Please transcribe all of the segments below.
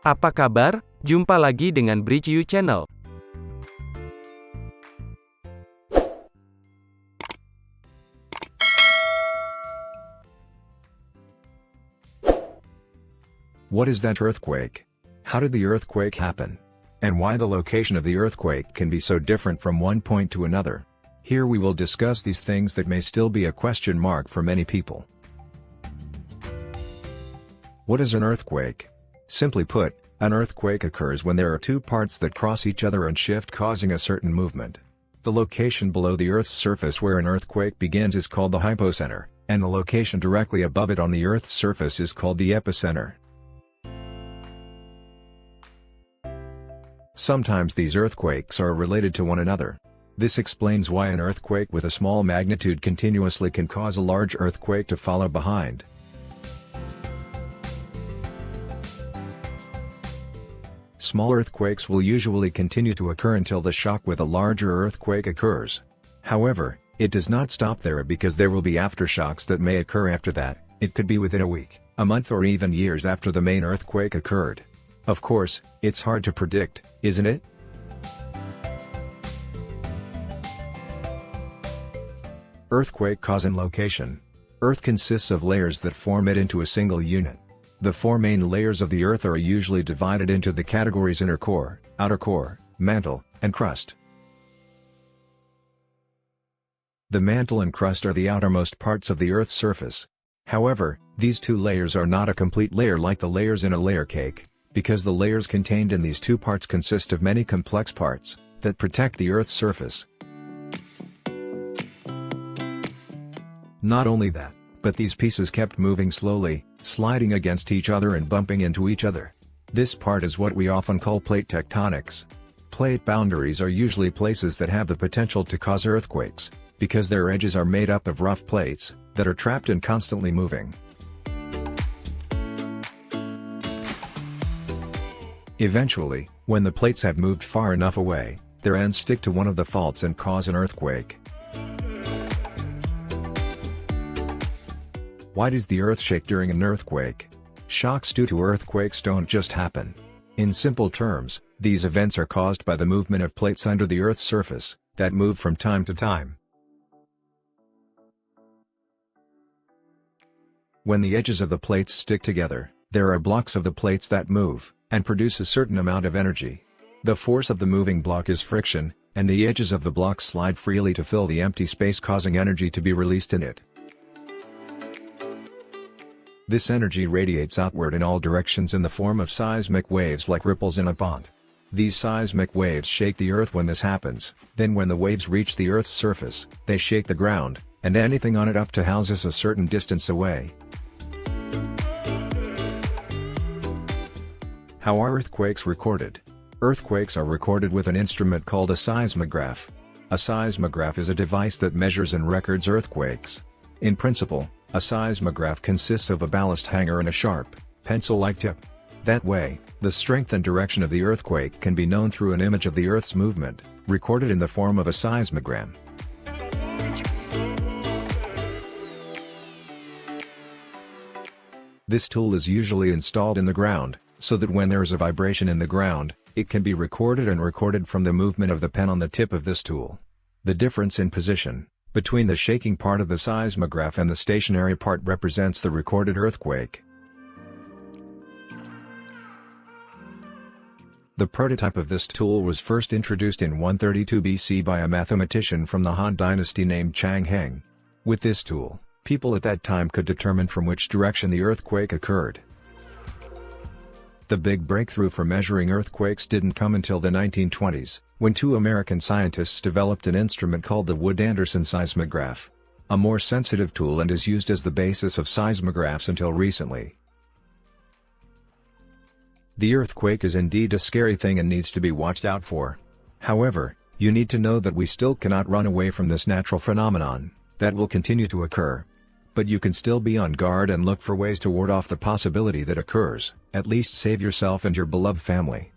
Apa kabar? Jumpa lagi dengan BridgeYou Channel. What is that earthquake? How did the earthquake happen? And why the location of the earthquake can be so different from one point to another? Here we will discuss these things that may still be a question mark for many people. What is an earthquake? Simply put, an earthquake occurs when there are two parts that cross each other and shift, causing a certain movement. The location below the Earth's surface where an earthquake begins is called the hypocenter, and the location directly above it on the Earth's surface is called the epicenter. Sometimes these earthquakes are related to one another. This explains why an earthquake with a small magnitude continuously can cause a large earthquake to follow behind. Small earthquakes will usually continue to occur until the shock with a larger earthquake occurs. However, it does not stop there because there will be aftershocks that may occur after that. It could be within a week, a month, or even years after the main earthquake occurred. Of course, it's hard to predict, isn't it? Earthquake cause and location. Earth consists of layers that form it into a single unit. The four main layers of the Earth are usually divided into the categories inner core, outer core, mantle, and crust. The mantle and crust are the outermost parts of the Earth's surface. However, these two layers are not a complete layer like the layers in a layer cake, because the layers contained in these two parts consist of many complex parts that protect the Earth's surface. Not only that, but these pieces kept moving slowly, sliding against each other and bumping into each other. This part is what we often call plate tectonics. Plate boundaries are usually places that have the potential to cause earthquakes, because their edges are made up of rough plates that are trapped and constantly moving. Eventually, when the plates have moved far enough away, their ends stick to one of the faults and cause an earthquake. Why does the Earth shake during an earthquake? Shocks due to earthquakes don't just happen. In simple terms, these events are caused by the movement of plates under the Earth's surface that move from time to time. When the edges of the plates stick together, there are blocks of the plates that move and produce a certain amount of energy. The force of the moving block is friction, and the edges of the block slide freely to fill the empty space, causing energy to be released in it. This energy radiates outward in all directions in the form of seismic waves like ripples in a pond. These seismic waves shake the Earth when this happens. Then when the waves reach the Earth's surface, they shake the ground, and anything on it up to houses a certain distance away. How are earthquakes recorded? Earthquakes are recorded with an instrument called a seismograph. A seismograph is a device that measures and records earthquakes. In principle, a seismograph consists of a ballast hanger and a sharp, pencil-like tip. That way, the strength and direction of the earthquake can be known through an image of the Earth's movement, recorded in the form of a seismogram. This tool is usually installed in the ground, so that when there is a vibration in the ground, it can be recorded from the movement of the pen on the tip of this tool. The difference in position between the shaking part of the seismograph and the stationary part represents the recorded earthquake. The prototype of this tool was first introduced in 132 BC by a mathematician from the Han Dynasty named Chang Heng. With this tool, people at that time could determine from which direction the earthquake occurred. The big breakthrough for measuring earthquakes didn't come until the 1920s, when two American scientists developed an instrument called the Wood-Anderson seismograph, a more sensitive tool, and is used as the basis of seismographs until recently. The earthquake is indeed a scary thing and needs to be watched out for. However, you need to know that we still cannot run away from this natural phenomenon that will continue to occur. But you can still be on guard and look for ways to ward off the possibility that occurs. At least save yourself and your beloved family.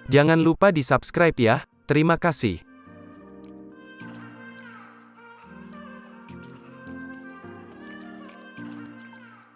Jangan lupa di-subscribe ya. Terima kasih.